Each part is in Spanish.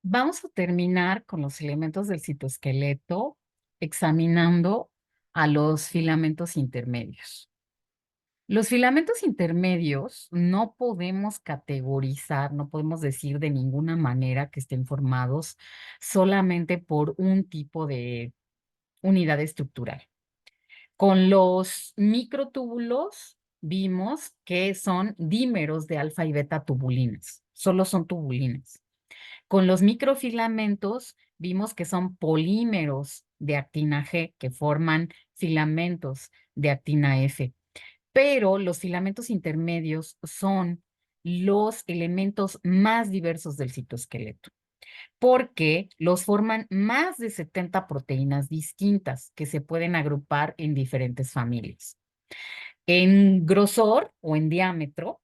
Vamos a terminar con los elementos del citoesqueleto examinando a los filamentos intermedios. Los filamentos intermedios no podemos categorizar, no podemos decir de ninguna manera que estén formados solamente por un tipo de unidad estructural. Con los microtúbulos vimos que son dímeros de alfa y beta tubulinas, solo son tubulinas. Con los microfilamentos vimos que son polímeros de actina G que forman filamentos de actina F, pero los filamentos intermedios son los elementos más diversos del citoesqueleto, porque los forman más de 70 proteínas distintas que se pueden agrupar en diferentes familias. En grosor o en diámetro,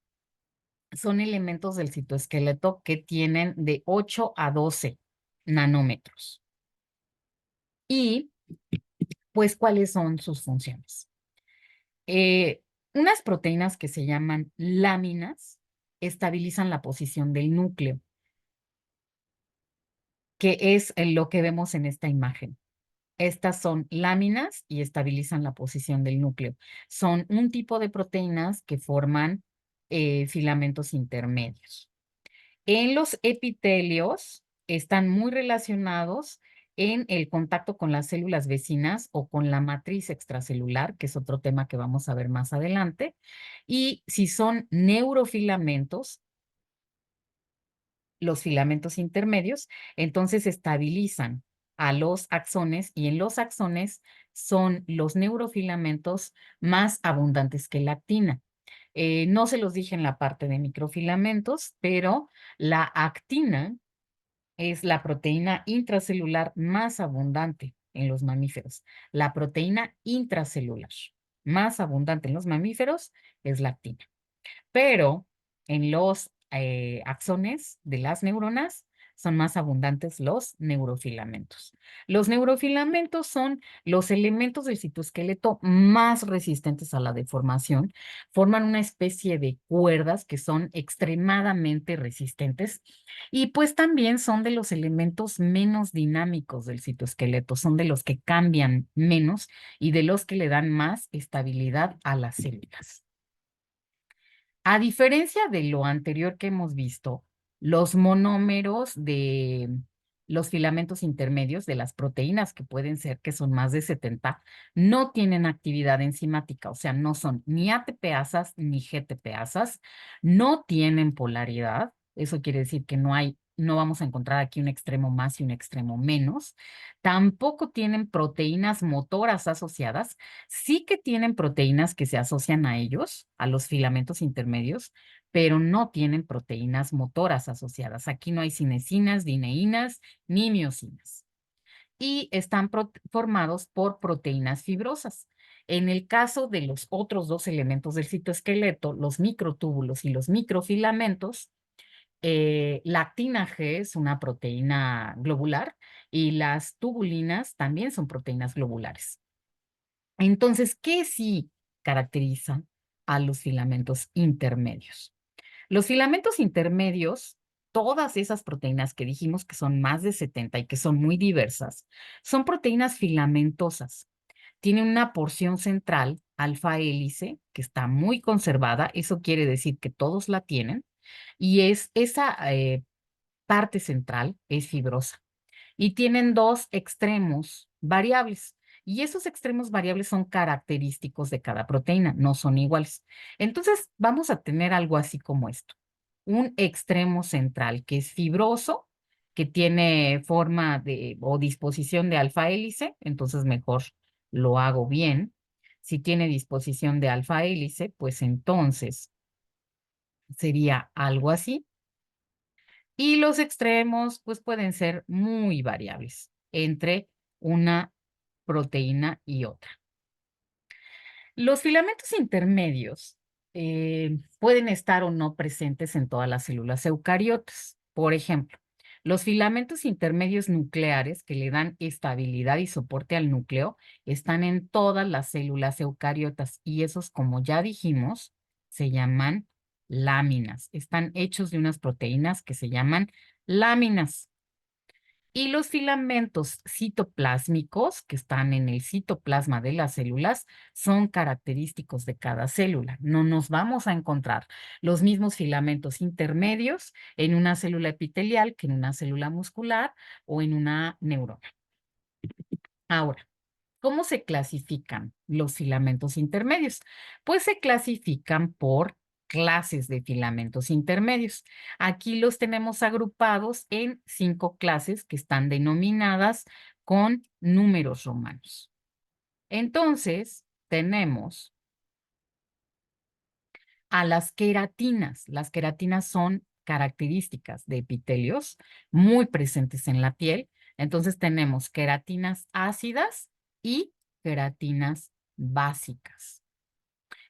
son elementos del citoesqueleto que tienen de 8 a 12 nanómetros. Y, pues, ¿cuáles son sus funciones? Eh, unas proteínas que se llaman láminas estabilizan la posición del núcleo, que es lo que vemos en esta imagen. Estas son láminas y estabilizan la posición del núcleo. Son un tipo de proteínas que forman filamentos intermedios. En los epitelios están muy relacionados en el contacto con las células vecinas o con la matriz extracelular, que es otro tema que vamos a ver más adelante. Y si son neurofilamentos, los filamentos intermedios, entonces estabilizan a los axones y en los axones son los neurofilamentos más abundantes que la actina. No se los dije en la parte de microfilamentos, pero la actina es la proteína intracelular más abundante en los mamíferos. La proteína intracelular más abundante en los mamíferos es la actina. Pero en los axones de las neuronas son más abundantes los neurofilamentos. Los neurofilamentos son los elementos del citoesqueleto más resistentes a la deformación. Forman una especie de cuerdas que son extremadamente resistentes y pues también son de los elementos menos dinámicos del citoesqueleto, son de los que cambian menos y de los que le dan más estabilidad a las células. A diferencia de lo anterior que hemos visto, los monómeros de los filamentos intermedios de las proteínas, que pueden ser que son más de 70, no tienen actividad enzimática, o sea, no son ni ATPasas ni GTPasas, no tienen polaridad, eso quiere decir que no vamos a encontrar aquí un extremo más y un extremo menos, tampoco tienen proteínas motoras asociadas. Sí que tienen proteínas que se asocian a ellos, a los filamentos intermedios, pero no tienen proteínas motoras asociadas. Aquí no hay cinesinas, dineínas ni miosinas. Y están formados por proteínas fibrosas. En el caso de los otros dos elementos del citoesqueleto, los microtúbulos y los microfilamentos, la actina G es una proteína globular y las tubulinas también son proteínas globulares. Entonces, ¿qué sí caracteriza a los filamentos intermedios? Los filamentos intermedios, todas esas proteínas que dijimos que son más de 70 y que son muy diversas, son proteínas filamentosas. Tienen una porción central, alfa hélice, que está muy conservada. Eso quiere decir que todos la tienen. Y esa parte central es fibrosa y tienen dos extremos variables. Y esos extremos variables son característicos de cada proteína, no son iguales. Entonces, vamos a tener algo así como esto. Un extremo central que es fibroso, que tiene forma de o disposición de alfa hélice, entonces mejor lo hago bien. Si tiene disposición de alfa hélice, pues entonces sería algo así. Y los extremos, pues pueden ser muy variables entre una proteína y otra. Los filamentos intermedios pueden estar o no presentes en todas las células eucariotas. Por ejemplo, los filamentos intermedios nucleares que le dan estabilidad y soporte al núcleo están en todas las células eucariotas y esos, como ya dijimos, se llaman láminas. Están hechos de unas proteínas que se llaman láminas. Y los filamentos citoplásmicos, que están en el citoplasma de las células, son característicos de cada célula. No nos vamos a encontrar los mismos filamentos intermedios en una célula epitelial que en una célula muscular o en una neurona. Ahora, ¿cómo se clasifican los filamentos intermedios? Pues se clasifican por clases de filamentos intermedios. Aquí los tenemos agrupados en 5 clases que están denominadas con números romanos. Entonces, tenemos a las queratinas. Las queratinas son características de epitelios muy presentes en la piel. Entonces tenemos queratinas ácidas y queratinas básicas.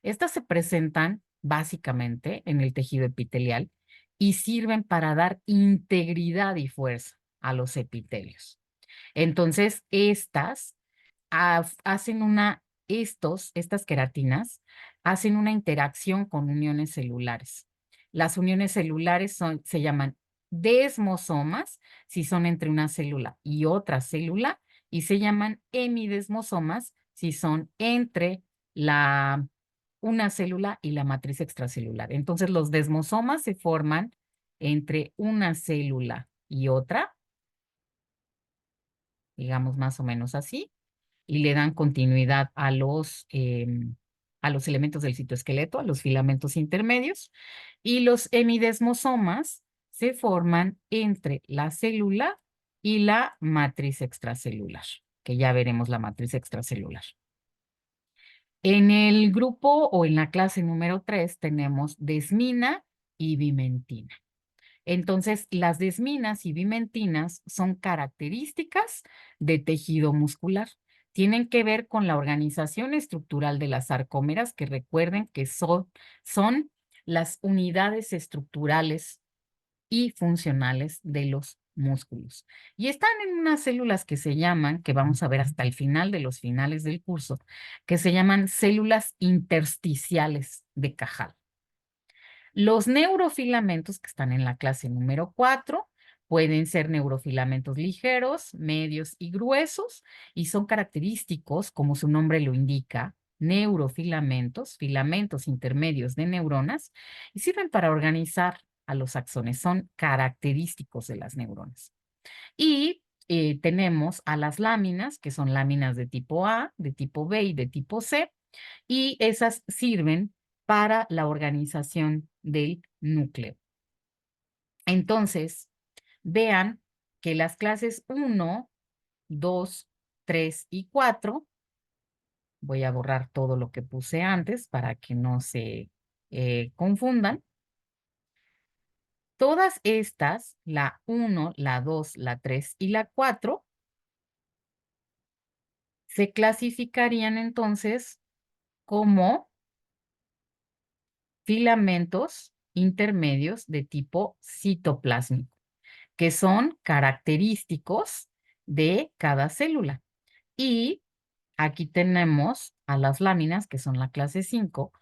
Estas se presentan básicamente en el tejido epitelial y sirven para dar integridad y fuerza a los epitelios. Entonces, hacen estas queratinas hacen una interacción con uniones celulares. Las uniones celulares se llaman desmosomas si son entre una célula y otra célula y se llaman hemidesmosomas si son entre una célula y la matriz extracelular. Entonces, los desmosomas se forman entre una célula y otra, digamos más o menos así, y le dan continuidad a los elementos del citoesqueleto, a los filamentos intermedios, y los hemidesmosomas se forman entre la célula y la matriz extracelular, que ya veremos la matriz extracelular. En el grupo o en la clase número 3 tenemos desmina y bimentina. Entonces, las desminas y bimentinas son características de tejido muscular. Tienen que ver con la organización estructural de las sarcómeras, que recuerden que son las unidades estructurales y funcionales de los músculos. Y están en unas células que se llaman, que vamos a ver hasta el final de los finales del curso, que se llaman células intersticiales de Cajal. Los neurofilamentos que están en la clase número 4 pueden ser neurofilamentos ligeros, medios y gruesos y son característicos, como su nombre lo indica, neurofilamentos, filamentos intermedios de neuronas y sirven para organizar a los axones, son característicos de las neuronas. Y tenemos a las láminas, que son láminas de tipo A, de tipo B y de tipo C, y esas sirven para la organización del núcleo. Entonces, vean que las clases 1, 2, 3 y 4, voy a borrar todo lo que puse antes para que no se confundan. Todas estas, la 1, la 2, la 3 y la 4, se clasificarían entonces como filamentos intermedios de tipo citoplásmico, que son característicos de cada célula. Y aquí tenemos a las láminas, que son la clase 5,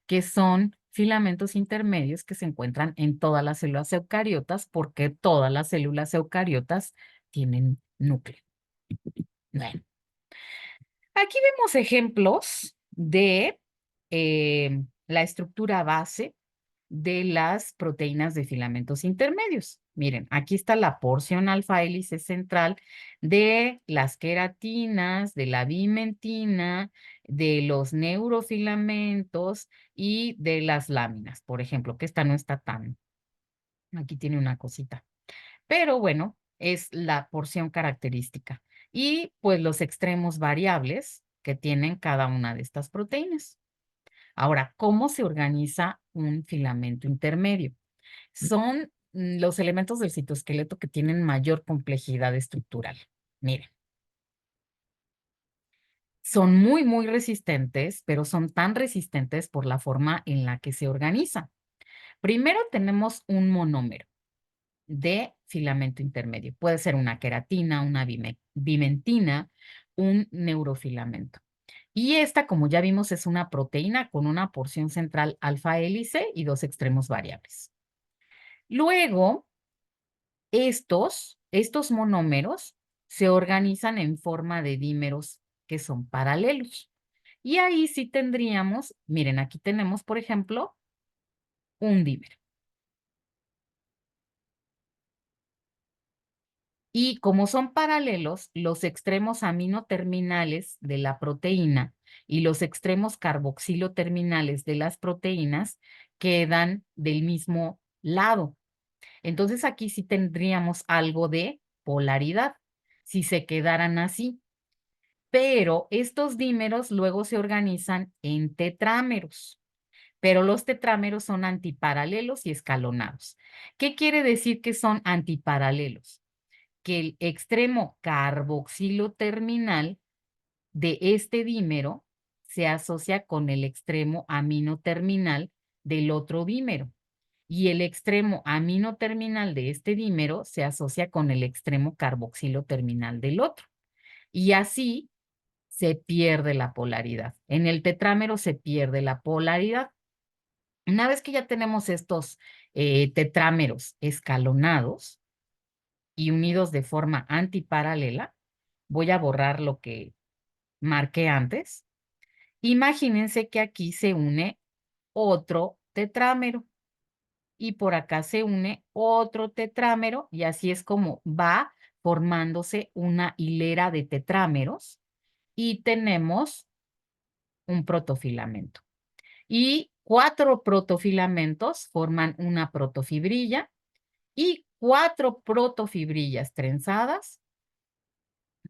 que son filamentos intermedios que se encuentran en todas las células eucariotas, porque todas las células eucariotas tienen núcleo. Bueno, aquí vemos ejemplos de la estructura base de las proteínas de filamentos intermedios. Miren, aquí está la porción alfa hélice central de las queratinas, de la bimentina, de los neurofilamentos y de las láminas, por ejemplo, que esta no está tan, aquí tiene una cosita. Pero bueno, es la porción característica. Y pues los extremos variables que tienen cada una de estas proteínas. Ahora, ¿cómo se organiza un filamento intermedio? Son los elementos del citoesqueleto que tienen mayor complejidad estructural. Miren, son muy, muy resistentes, pero son tan resistentes por la forma en la que se organizan. Primero tenemos un monómero de filamento intermedio. Puede ser una queratina, una bimentina, un neurofilamento. Y esta, como ya vimos, es una proteína con una porción central alfa hélice y 2 extremos variables. Luego, estos estos monómeros se organizan en forma de dímeros que son paralelos. Y ahí sí tendríamos, miren, aquí tenemos, por ejemplo, un dímero. Y como son paralelos, los extremos aminoterminales de la proteína y los extremos carboxiloterminales de las proteínas quedan del mismo lado. Entonces aquí sí tendríamos algo de polaridad, si se quedaran así. Pero estos dímeros luego se organizan en tetrámeros, pero los tetrámeros son antiparalelos y escalonados. ¿Qué quiere decir que son antiparalelos? Que el extremo carboxilo terminal de este dímero se asocia con el extremo amino terminal del otro dímero y el extremo amino terminal de este dímero se asocia con el extremo carboxilo terminal del otro. Y así se pierde la polaridad. En el tetrámero se pierde la polaridad. Una vez que ya tenemos estos tetrámeros escalonados y unidos de forma antiparalela, voy a borrar lo que marqué antes. Imagínense que aquí se une otro tetrámero y por acá se une otro tetrámero y así es como va formándose una hilera de tetrámeros y tenemos un protofilamento. Y 4 protofilamentos forman una protofibrilla y 4 protofibrillas trenzadas,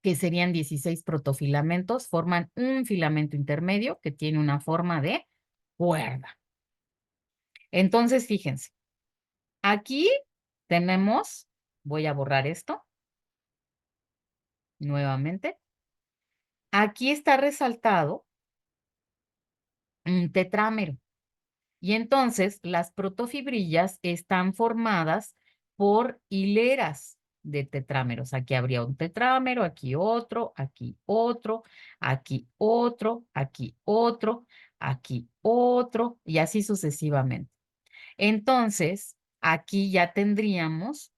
que serían 16 protofilamentos, forman un filamento intermedio que tiene una forma de cuerda. Entonces, fíjense, aquí tenemos, voy a borrar esto nuevamente. Aquí está resaltado un tetrámero. Y entonces las protofibrillas están formadas por hileras de tetrámeros. Aquí habría un tetrámero, aquí otro, aquí otro, aquí otro, aquí otro, aquí otro, y así sucesivamente. Entonces, aquí ya tendríamos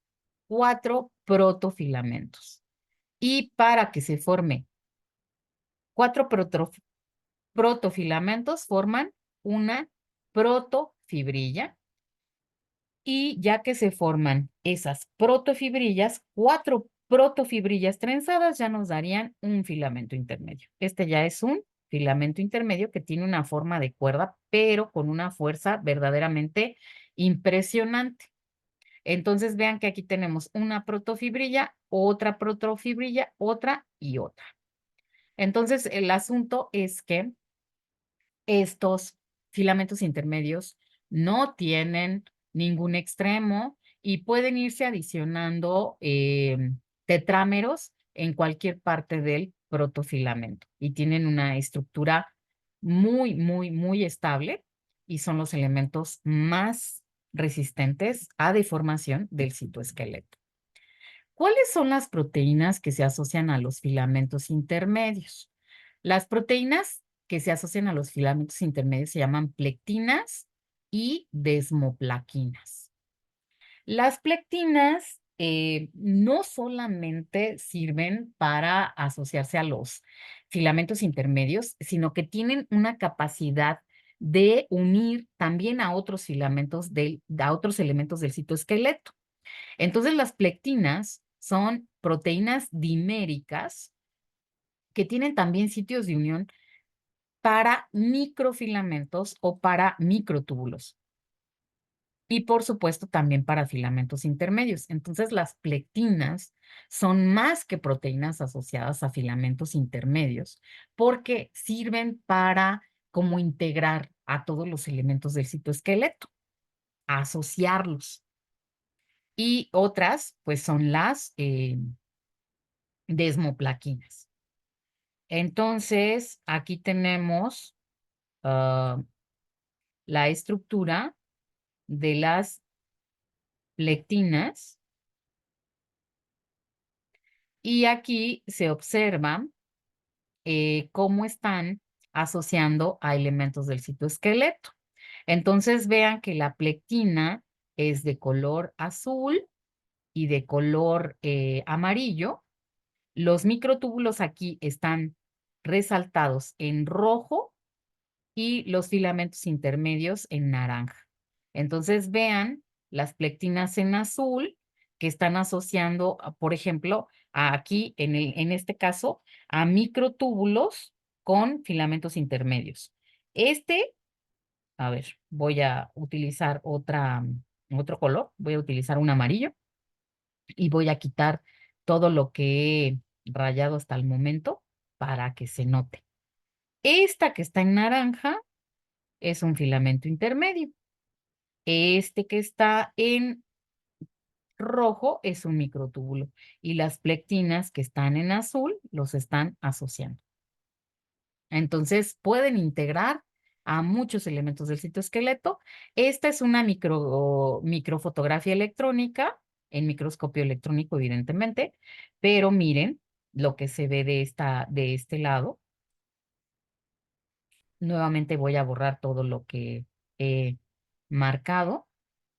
4 protofilamentos. Y para que se forme 4 protofilamentos, forman una protofibrilla. Y ya que se forman esas protofibrillas, 4 protofibrillas trenzadas ya nos darían un filamento intermedio. Este ya es un filamento intermedio que tiene una forma de cuerda, pero con una fuerza verdaderamente impresionante. Entonces vean que aquí tenemos una protofibrilla, otra y otra. Entonces el asunto es que estos filamentos intermedios no tienen ningún extremo y pueden irse adicionando tetrámeros en cualquier parte del protofilamento y tienen una estructura muy estable y son los elementos más resistentes a deformación del citoesqueleto. ¿Cuáles son las proteínas que se asocian a los filamentos intermedios? Las proteínas que se asocian a los filamentos intermedios se llaman plectinas y desmoplaquinas. Las plectinas no solamente sirven para asociarse a los filamentos intermedios, sino que tienen una capacidad de unir también a otros filamentos a otros elementos del citoesqueleto. Entonces, las plectinas son proteínas diméricas que tienen también sitios de unión para microfilamentos o para microtúbulos. Y por supuesto también para filamentos intermedios. Entonces las plectinas son más que proteínas asociadas a filamentos intermedios porque sirven para como integrar a todos los elementos del citoesqueleto, asociarlos. Y otras pues son las desmoplaquinas. Entonces aquí tenemos la estructura de las lectinas y aquí se observa cómo están asociando a elementos del citoesqueleto. Entonces vean que la plectina es de color azul y de color amarillo. Los microtúbulos aquí están resaltados en rojo y los filamentos intermedios en naranja. Entonces vean las plectinas en azul que están asociando, por ejemplo, aquí en este caso, a microtúbulos con filamentos intermedios. A ver, voy a utilizar otro color, voy a utilizar un amarillo y voy a quitar todo lo que he rayado hasta el momento para que se note. Esta que está en naranja es un filamento intermedio. Este que está en rojo es un microtúbulo y las plectinas que están en azul los están asociando. Entonces pueden integrar a muchos elementos del citoesqueleto. Esta es una microfotografía electrónica, en microscopio electrónico, evidentemente, pero miren lo que se ve de este lado. Nuevamente voy a borrar todo lo que he marcado.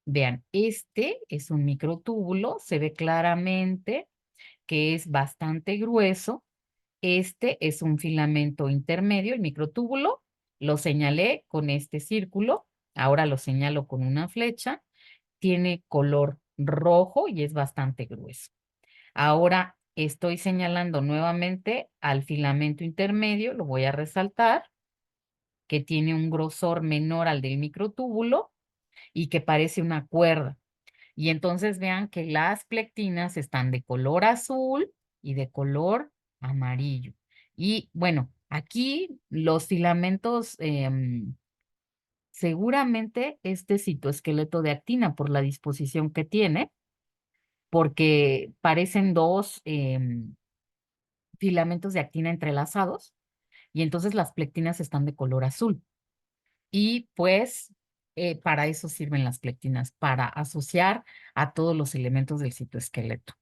Vean, este es un microtúbulo, se ve claramente que es bastante grueso. Este es un filamento intermedio, el microtúbulo. Lo señalé con este círculo, ahora lo señalo con una flecha. Tiene color rojo y es bastante grueso. Ahora estoy señalando nuevamente al filamento intermedio, lo voy a resaltar, que tiene un grosor menor al del microtúbulo y que parece una cuerda. Y entonces vean que las plectinas están de color azul y de color amarillo. Y bueno, aquí los filamentos, seguramente este citoesqueleto de actina por la disposición que tiene, porque parecen dos filamentos de actina entrelazados y entonces las plectinas están de color azul. Y pues para eso sirven las plectinas, para asociar a todos los elementos del citoesqueleto.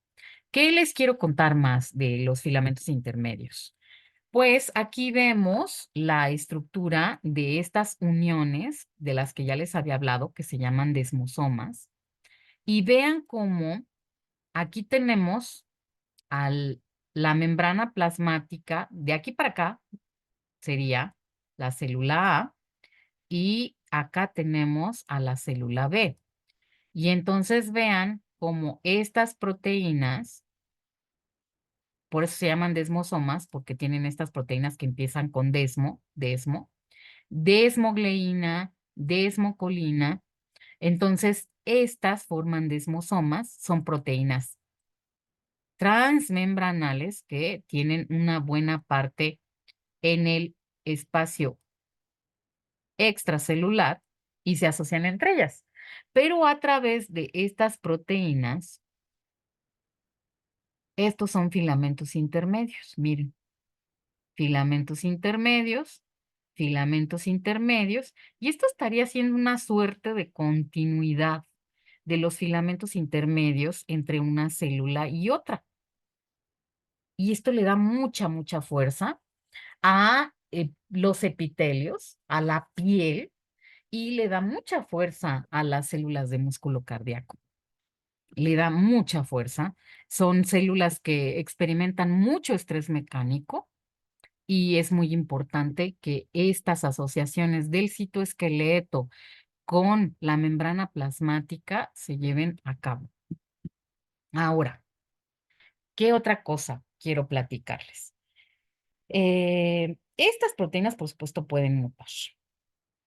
¿Qué les quiero contar más de los filamentos intermedios? Pues aquí vemos la estructura de estas uniones de las que ya les había hablado, que se llaman desmosomas. Y vean cómo aquí tenemos al, la membrana plasmática, de aquí para acá sería la célula A y acá tenemos a la célula B. Y entonces vean cómo estas proteínas, por eso se llaman desmosomas, porque tienen estas proteínas que empiezan con desmogleína, desmocolina. Entonces, estas forman desmosomas, son proteínas transmembranales que tienen una buena parte en el espacio extracelular y se asocian entre ellas. Pero a través de estas proteínas, estos son filamentos intermedios. Miren, filamentos intermedios, filamentos intermedios, y esto estaría siendo una suerte de continuidad de los filamentos intermedios entre una célula y otra. Y esto le da mucha fuerza a los epitelios, a la piel, y le da mucha fuerza a las células de músculo cardíaco. Le da mucha fuerza. Son células que experimentan mucho estrés mecánico y es muy importante que estas asociaciones del citoesqueleto con la membrana plasmática se lleven a cabo. Ahora, ¿qué otra cosa quiero platicarles? Estas proteínas, por supuesto, pueden mutar.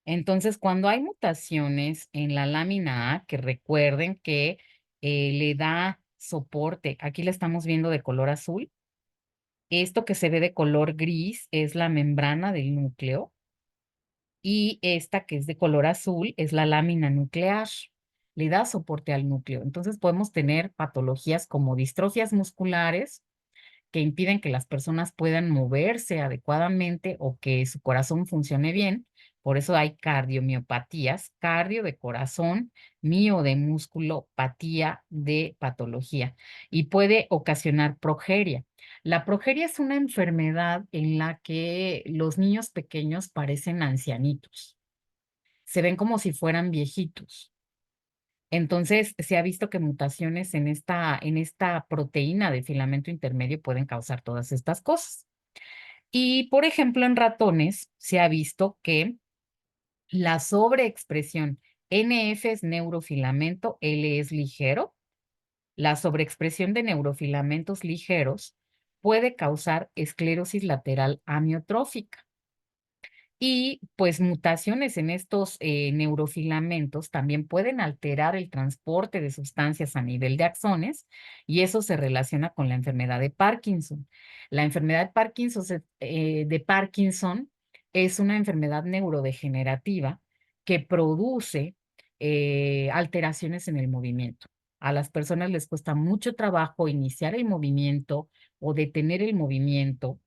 Entonces, cuando hay mutaciones en la lámina A, que recuerden que le da soporte, aquí la estamos viendo de color azul, esto que se ve de color gris es la membrana del núcleo y esta que es de color azul es la lámina nuclear, le da soporte al núcleo. Entonces podemos tener patologías como distrofias musculares, que impiden que las personas puedan moverse adecuadamente o que su corazón funcione bien. Por eso hay cardiomiopatías, cardio de corazón, mio de músculo, patía de patología y puede ocasionar progeria. La progeria es una enfermedad en la que los niños pequeños parecen ancianitos, se ven como si fueran viejitos. Entonces, se ha visto que mutaciones en esta proteína de filamento intermedio pueden causar todas estas cosas. Y, por ejemplo, en ratones se ha visto que la sobreexpresión NF es neurofilamento, L es ligero. La sobreexpresión de neurofilamentos ligeros puede causar esclerosis lateral amiotrófica. Y pues mutaciones en estos neurofilamentos también pueden alterar el transporte de sustancias a nivel de axones y eso se relaciona con la enfermedad de Parkinson. La enfermedad de Parkinson es una enfermedad neurodegenerativa que produce alteraciones en el movimiento. A las personas les cuesta mucho trabajo iniciar el movimiento o detener el movimiento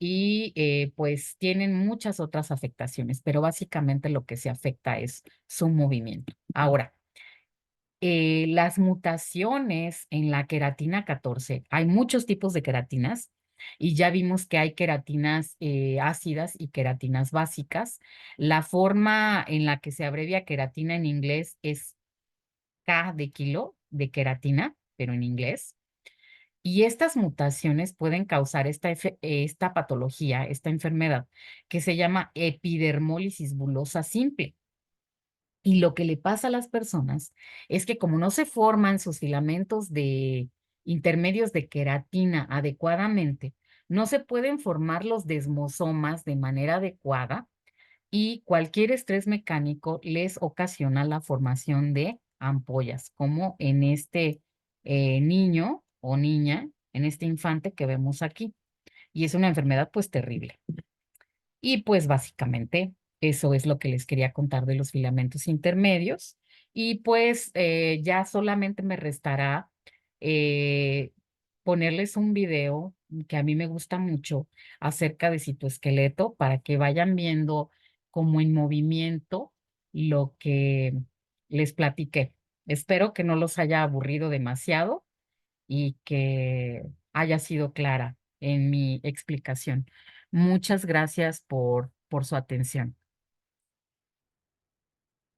y pues tienen muchas otras afectaciones, pero básicamente lo que se afecta es su movimiento. Ahora, las mutaciones en la queratina 14, hay muchos tipos de queratinas y ya vimos que hay queratinas ácidas y queratinas básicas. La forma en la que se abrevia queratina en inglés es K de kilo de queratina, pero en inglés. Y estas mutaciones pueden causar esta patología, esta enfermedad, que se llama epidermólisis bulosa simple. Y lo que le pasa a las personas es que como no se forman sus filamentos de intermedios de queratina adecuadamente, no se pueden formar los desmosomas de manera adecuada y cualquier estrés mecánico les ocasiona la formación de ampollas, como en este niño o niña, en este infante que vemos aquí. Y es una enfermedad pues terrible. Y pues básicamente eso es lo que les quería contar de los filamentos intermedios. Y pues ya solamente me restará eh, ponerles un video que a mí me gusta mucho acerca de citoesqueleto para que vayan viendo como en movimiento lo que les platiqué. Espero que no los haya aburrido demasiado y que haya sido clara en mi explicación. Muchas gracias por su atención.